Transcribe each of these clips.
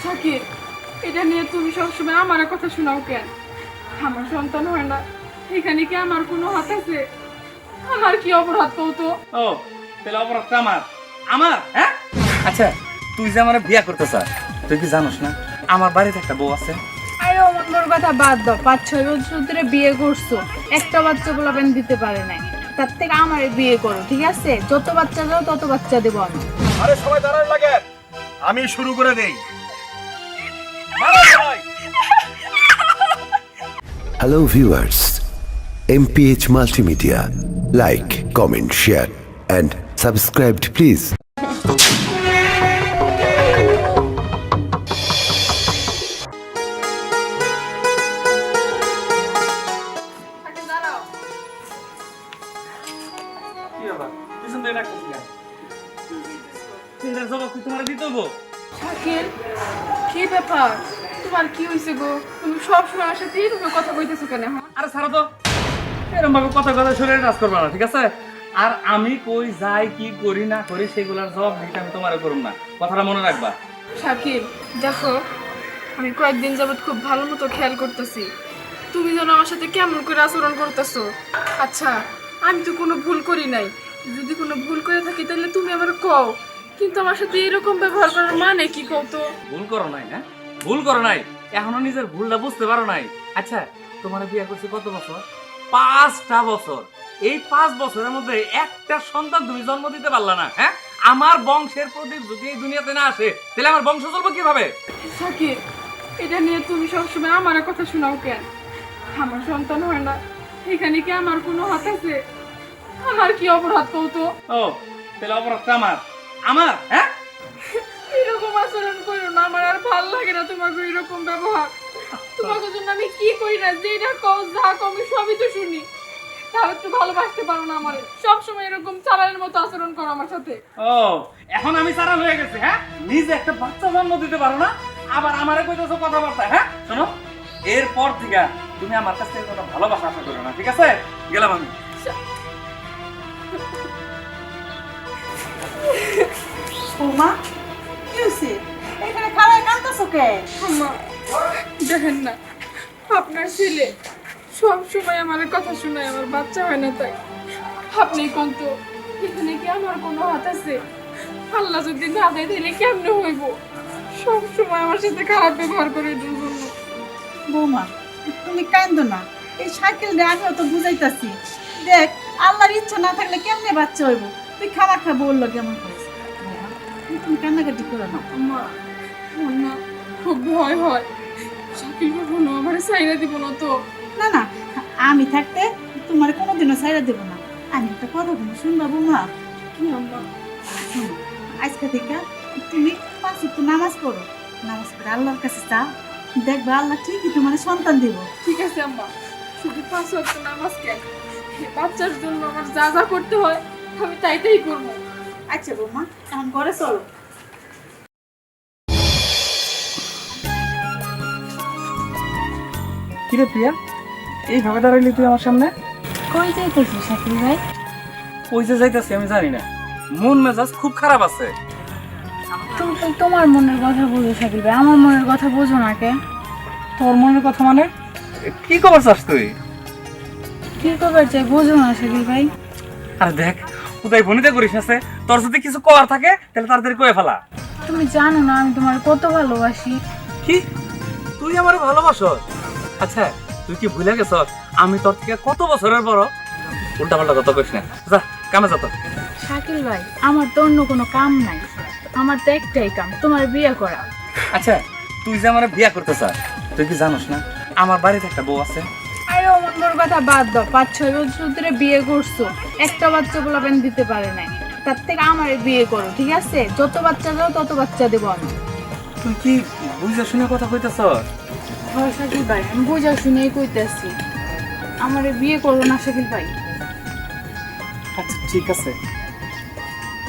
শাকির, এটা নিয়ে তুমি সবসময় আমার কথা শোনাও কেন? আমার সন্তান হয় না, এখানে কি আমার কোনো হাত আছে? আমার কি অপরাধ কৌতো? ও তাহলে অপরাধটা আমার আমার হ্যাঁ আচ্ছা তুই যে আমার বিয়া করতে চাস তুই কি জানোস না আমার বাড়িতে একটা বউ আছে? আরে অমর কথা বাদ দাও, 5-6 বছর ধরে বিয়ে করছো, একটা বাচ্চা পোলাপেন দিতে পারে নাই, তার থেকে আমার বিয়ে করো, ঠিক আছে? যত বাচ্চা দাও তত বাচ্চা দেবো আমি। আরে সবাই দাঁড়ান লাগে, আমি শুরু করে দেই। Hello viewers, MPH Multimedia, like, comment, share and subscribe please. কি ব্যাপার পিছন দিয়ে ডাকতেছি না চিন্তার জবাব কি তোমার দিতে হবো? শাকির, কি ব্যাপার? তোমার কি হয়েছে গো? তুমি সবসময় আমার সাথে এরকম কথা কইতেছো কেন? আরে ছাড়ো তো এরকম ভাবে কথা কথা শরীরে কাজ করবা না, ঠিক আছে? আর আমি কই যাই কি করি না করি সেগুলোর জবাব দিতে আমি তোমার করুম না, কথাটা মনে রাখবা। শাকির, দেখো, আমি কয়েকদিন যাবত খুব ভালো মতো খেয়াল করতেছি তুমি যেন আমার সাথে কেমন করে আচরণ করতেছো। আচ্ছা, আমি তো কোনো ভুল করি নাই, যদি কোনো ভুল করে থাকি তাহলে তুমি আমার কও, কিন্তু আমার সাথে এরকম ব্যবহার করার মানে কি কও তো? ভুল করো নাই না, ভুল করো নাই, এখনো নিজের ভুলটা বুঝতে পারো নাই। আচ্ছা তোমার বিয়ে করছি কত বছর? 5টা বছর। এই 5 বছরের মধ্যে একটা সন্তান তুমি জন্ম দিতে পারলা না। হ্যাঁ, আমার বংশের প্রদীপ যদি এই দুনিয়াতে না আসে তাহলে আমার বংশ চলবে কিভাবে? শাকির, এটা নিয়ে তুমি সবসময় আমার কথা শোনাও কেন? আমার সন্তান হয় না, এখানে কি আমার কোনো হাত আছে? আমার কি অপরাধ কও তো? ও তাহলে অপরাধটা আমার আমার হ্যাঁ এরকম আচরণ করো না, আমার আর ভাল লাগে না তোমাকে এরকম ব্যবহার। তোমাকে জন্য আমি কি করি না, যেটা কও যা কও আমি সবই তো শুনি, তাহলে একটু ভালোবাসতে পারো না আমারে? সবসময় এরকম চালানের মতো আচরণ করো আমার সাথে। ও এখন আমি সারা হয়ে গেছি? হ্যাঁ, নিজে একটা বাচ্চা জন্ম দিতে পারো না, আবার আমারে কইতেছো কথাবার্তা। হ্যাঁ শোনো, এরপর থেকে তুমি আমার কাছ থেকে কোনো ভালোবাসা আশা করো না, ঠিক আছে? গেলাম আমি। বৌমা, কি হয়েছে? এখানে খাড়ায় কাঁদতেছো কে? আম্মা, দেখেন না, আপনার ছেলে সব সময় আমার কথা শোনায়, আমার বাচ্চা হয় না তাই। আপনি কোন তো, এখানে কি আমার কোনো হাত আছে? আল্লাহ যদি না দেয় তাহলে কেমনে হইব? সব সময় আমার সাথে খারাপ ব্যবহার করে এটার জন্য। বৌমা, তুমি কান্দো না, এই সাইকেল দিয়ে আমিও তো বুঝাইতাছি। দেখ, আল্লাহর ইচ্ছা না থাকলে কেমনে বাচ্চা হইব? তুই খাওয়া বললো কেমন করেছে। বৌমা, তুমি কান্নাকাটি করো না। আম্মা, আমার না খুব ভয় হয়, শাকিল কখনো আমার সাইরা দিব না তো? না না, আমি থাকতে তোমার কোনোদিনও ছাইড়া দেবো না। আমি একটা কথা বলি, শুনবা বৌমা? কি আম্মা? শোনো, আজকে থেকে তুমি 5 ওয়াক্ত নামাজ পড়ো, নামাজ পড়ে আল্লাহর কাছে চাও, দেখবা আল্লাহ ঠিকই তোমার সন্তান দিব। ঠিক আছে আম্মা, শুধু 5 ওয়াক্ত নামাজ কেন, এই বাচ্চার জন্য আমার যা যা করতে হয় আমি তাই করবো। আচ্ছা বৌমা, এখন ঘরে চলো। কিরে প্রিয়া, এইভাবে দাঁড়াইলি তুই আমার সামনে? কই যাইতেছো শাকিল ভাই? কই যে যাইতাছি আমি জানি না, মন মেজাজ খুব খারাপ আছে। তুমি তো তোমার মনের কথা বোঝো শাকিল ভাই, আমার মনের কথা বোঝো না কে? তোর মনের কথা মানে কি খবর চাস তুই? কি করবার চাই বোঝো না শাকিল ভাই? আরে দেখ, কোথায় ভনিতে করিস আছে, তোর যদি কিছু করার থাকে তাহলে তাড়াতাড়ি কয়ে ফেলা। তুমি জানো না আমি তোমার কত ভালোবাসি। কি তুই আমার ভালোবাসস? আচ্ছা তুই কি ভুলে গেছস আমি তোর থেকে কত বছরের বড়? উল্টা পাল্টা কথা কইস না, যা কামে যা তো। শাকিল ভাই, আমার তো অন্য কোনো কাম নাই, আমার তো একটাই কাম, তোমার বিয়ে করা। আচ্ছা তুই যে আমার বিয়া করতে চাস তুই কি জানোস না আমার বাড়িতে একটা বউ আছে? আরে অমর কথা বাদ দাও, 5-6 বছর ধরে বিয়ে করছো, একটা বাচ্চা পোলাপেন দিতে পারে নাই, তার থেকে আমার বিয়ে করো, ঠিক আছে? যত বাচ্চা দাও তত বাচ্চা দেবো আমি। তুই কি বুঝে শুনে কথা কইতেছস? হয় শাকিল ভাই, আমি বোঝা শুনেই কইতেছি, আমার বিয়ে করো না শাকিল ভাই। আচ্ছা ঠিক আছে,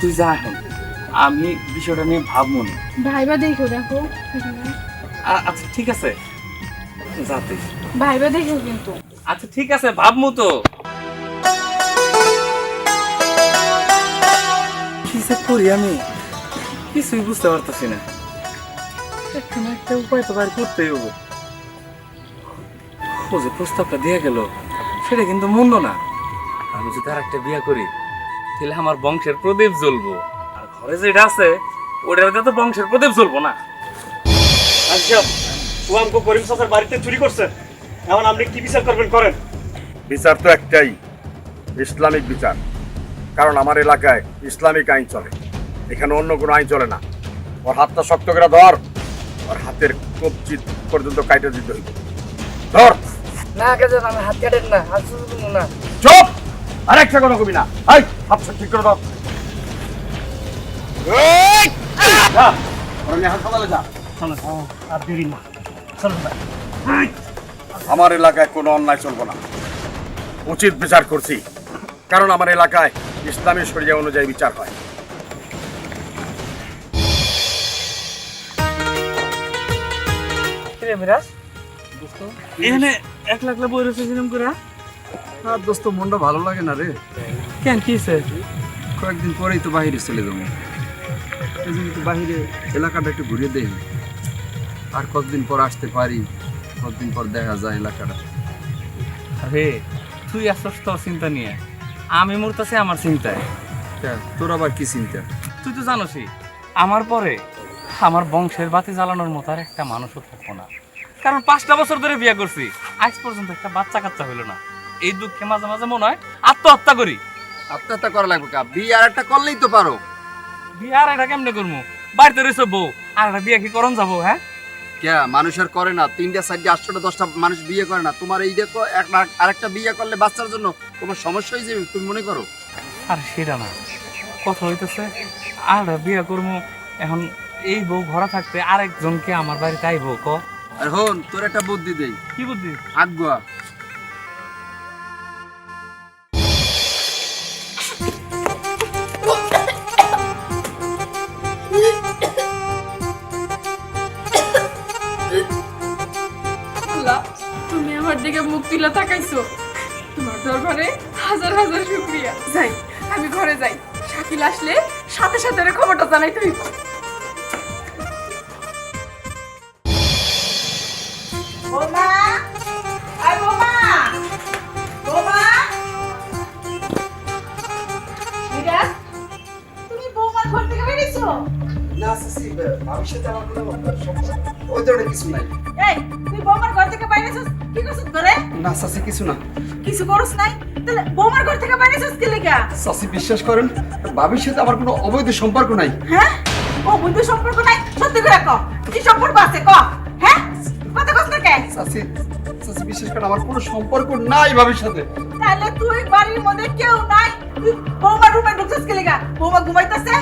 তুই যা এখন, আমি বিষয়টা নিয়ে ভাববো না। ভাইবা দেখো, দেখো শাকিল ভাই। আচ্ছা ঠিক আছে, যা তুই। ভাইবা দেখো কিন্তু। আচ্ছা ঠিক আছে, ভাবমু তো। কি যে করি আমি কিছুই বুঝতে পারতেছি না। একটা না একটা উপায় তো বার করতেই হবে। ও যে প্রস্তাবটা দিয়ে গেল সেটা কিন্তু মন্দ না। আমি যদি আর একটা বিয়ে করি তাহলে আমার বংশের প্রদীপ জ্বলবো, আর ঘরে যেটা আছে ওটাতে তো বংশের প্রদীপ জ্বলবো না। আচ্ছা, ও আমকো করিম চাচার বাড়িতে চুরি করছে, এখন আপনি কি বিচার করবেন করেন? বিচার তো একটাই, ইসলামিক বিচার। কারণ আমার এলাকায় ইসলামিক আইন চলে, এখানে অন্য কোনো আইন চলে না। ওর হাতটা শক্ত করে ধর, ওর হাতের কবজি পর্যন্ত কাইটে দিতে হইব। ধর। না কাজে আমি হাত কাটেন না, হাত শুধু না। চুপ! আরেকটা কোনো কবি না। হাই, হাতটা ঠিক করে ধর। এই! যা, ওরা নিয়ে হাসপাতালে যা। আর দেরি না, চলো ভাই। আমার এলাকায় কোনো অন্যায় চলবে না, উচিত বিচার করছি। কারণ আমার এলাকায় ইসলামী শরিয়া অনুযায়ী বিচার হয়। এখানে একলা একলা বই রয়েছে সিনেম করে। আর দোস্ত মনটা ভালো লাগে না রে। কেন কি কয়েকদিন পরেই তো বাইরে চলে যাবো, এই জন্য একটু বাইরে এলাকাটা একটু ঘুরে দেই। আর কতদিন পর আসতে পারি, কতদিন পর দেখা যায় এলাকাটা। আরে তুই আসছ তোর চিন্তা নিয়ে, আমি মরতেছি আমার চিন্তায়। তোর আবার কি চিন্তা? তুই তো জানোসই আমার পরে আমার বংশের বাতি জ্বালানোর মতো আর একটা মানুষও থাকবো না। কারণ 5টা বছর ধরে বিয়ে করছি, আজ পর্যন্ত একটা বাচ্চা কাচ্চা হইলো না। এই দুঃখে মাঝে মাঝে মনে হয় আত্মহত্যা করি। আত্মহত্যা করা লাগবে কা? বিয়ে আর একটা করলেই তো পারো। বিয়ে আর এটা কেমনে করবো? বাড়িতে রয়েছে বউ, আর একটা বিয়ে কি করণ যাবো? হ্যাঁ, কে মানুষের করে না? 3টা 4টা 8টা 10টা মানুষ বিয়ে করে না। তোমার এই দেখো আরেকটা বিয়ে করলে বাচ্চার জন্য তোমার সমস্যা হয়ে যাবে, তুমি মনে করো? আর সেটা না, কথা হইতেছে আর একটা বিয়ে করবো। এখন এই বউ ঘরে থাকতে আরেকজনকে আমার বাড়িতে আইবো ক? আর হন, তোর একটা বুদ্ধি দেই। কি বুদ্ধি? আগুয়া আল্লাহ, তুমি আমার দিকে মুখ তুলে তাকাইছো, তোমার দরবারে হাজার হাজার শুকরিয়া। যাই, আমি ঘরে যাই। শাকিল আসলে সাথে সাথে ওর খবরটা জানাইতে হইব। বোমা, আই বোমা, বোমা। মিরাজ, তুমি বৌমার ঘর থেকে বেরিয়েছো? না সিসি, ভবিষ্যতে আমার কোনো ওই ধরনের কিছু নাই। এই, তুই বৌমার ঘর থেকে বেরিয়েছিস কি করছিস ঘরে? না চাচি, কিছু না। কিছু করছ নাই? তাহলে বৌমার ঘর থেকে বেরিয়েছিস কি লেগা? চাচি বিশ্বাস করেন, ভাবির সাথে আমার কোনো অবৈধ সম্পর্ক নাই। হ্যাঁ? ও বন্ধু সম্পর্ক নাই? সত্যি করে ক, কি সম্পর্ক আছে ক? হ্যাঁ? কথা কস না কে? চাচি, চাচি বিশ্বাস করেন, আমার কোনো সম্পর্ক নাই ভাবির সাথে। তাহলে তুই বাড়ির মধ্যে কেউ নাই, তুই বৌমার রুমে ঢুকছিস কি লেগা? বৌমা ঘুমাইতেছে?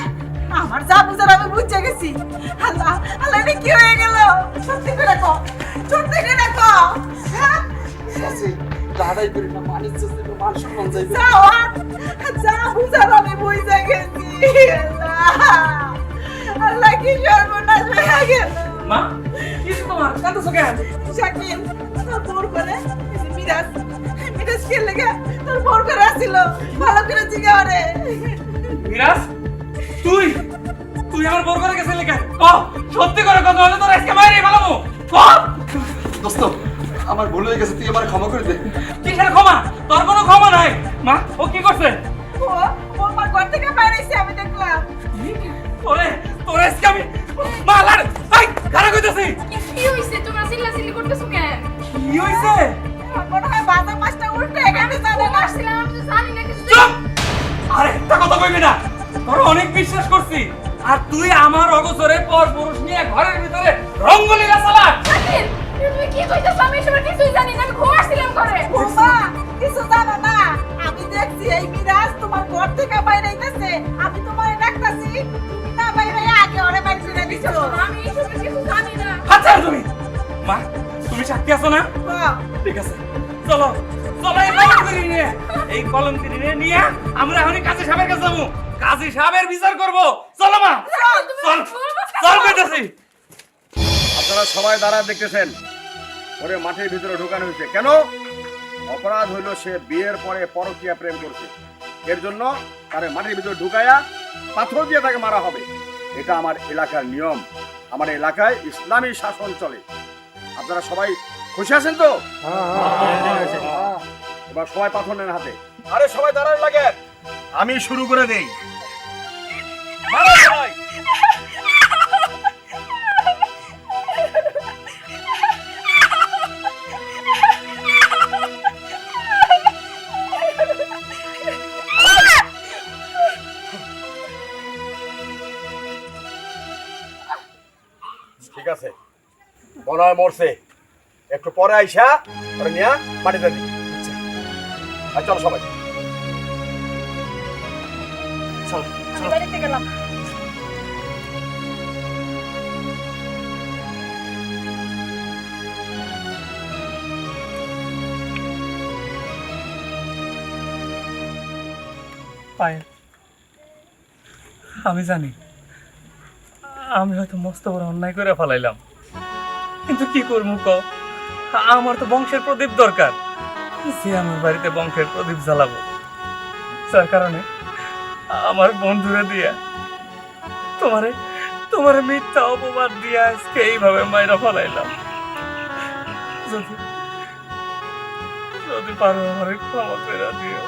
আমার যা বুঝার আমি বুঝে গেছি। আল্লাহ, আল্লাহ, এটা কি হয়ে গেল? সত্যি করে ক, সত্যি করে ক। হ্যাঁ? চাচি দাঁড়াই করি না, মানুষ চাচি মান সম্মান যাইবে। যাও আর, যা বুঝার আমি বুঝে গেছি। আল্লাহ, আল্লাহ, কি সর্বনাশ হয়ে গেল। মা, কি তোমার কাঁদছো কেন? শাকিল, তোর বোর করে এই যে মিরাজ, মিরাজ কে লেগে তোর বোর করে আসছিল, ভালো করে জিজ্ঞাসা রে। মিরাজ, তুই তুই আমার বর করে গেছিলি কেন? ক, সত্যি করে কথা হলে তোর আজকে মাইরে ফেলাবো। ক, দোস্ত আমার ভুল হয়ে গেছে, তুই আমার ক্ষমা করে দে। কিসের ক্ষমা? তোর কোনো ক্ষমা নাই। মা, ও কি করছে? ও বৌমার ঘর থেকে বাইরে এসে আমি দেখলাম। তোরে তোরে আজকে আমি মালার আই খারাপ কইতাছি। কি হইছে? তোমরা চিল্লাচিল্লি করতেছো কেন? কি হইছে? আমার মনে হয় বাজা মাছটা উল্টে এখানে জানে না। আসছিলাম, আমি তো জানি না কিছু। চুপ! আরে একটা কথা কইবি না। তোর অনেক বিশ্বাস করছি, আর তুই আমার অগোচরে পর পুরুষ নিয়ে ঘরের ভিতরে রঙ্গলীলা চালা। শাকিল, তুমি কি কইতাছো? আমি এসবের কিছুই জানি না, আমি ঘুমাচ্ছিলাম ঘরে। বৌমা কিছু জানো না, আমি দেখছি এই মিরাজ তোমার ঘর থেকে বাইরে আইতাছে, আমি তোমার ডাকতাছি, তুমি না বাইরে আগে ওরে বাইরে করে দিছো। আমি এসবের কিছু জানি না। আচ্ছা তুমি মা, তুমি সাক্ষী আছো না? ঠিক আছে, চলো চলো এই কলমকারি নিয়ে আমরা এখনই কাজী সাহেবের কাছে যাবো। কাজী সাহেবের বিচার করব। চলো মা, চল চল কইতাছি। আপনারা সবাই দাঁড়ায় দেখতেছেন, ওরে মাঠের ভিতরে ঢোকানো হয়েছে কেন? অপরাধ হইল সে বিয়ের পরে পরকীয়া প্রেম করছে, এর জন্য তারে মাঠের ভিতরে ঢুকায়া পাথর দিয়ে তাকে মারা হবে। এটা আমার এলাকার নিয়ম। আমার এলাকায় ইসলামী শাসন চলে। আপনারা সবাই খুশি আছেন তো? এবার সবাই পাথর নেন হাতে। আরে সবাই দাঁড়ান লাগে, আমি শুরু করে দেই। মারো সবাই। ঠিক আছে, মনে হয় মরছে। একটু পরে আইসা ওরা নিয়ে মাটিতে দিই। আর চলো সবাই আমি বাড়িতে গেলাম। পায়েল, আমি জানি আমি হয়তো মস্ত বড় অন্যায় করে ফেলাইলাম, কিন্তু কি করবো ক? আমার তো বংশের প্রদীপ দরকার, যে আমার বাড়িতে বংশের প্রদীপ জ্বালাবো। যার কারণে আমার বন্ধুরা দিয়া তোমারে তোমার মিথ্যা অপবাদ দিয়া আজকে এইভাবে মাইরা ফেলাইলাম। যদি যদি পারো আমার ক্ষমা করে দিও।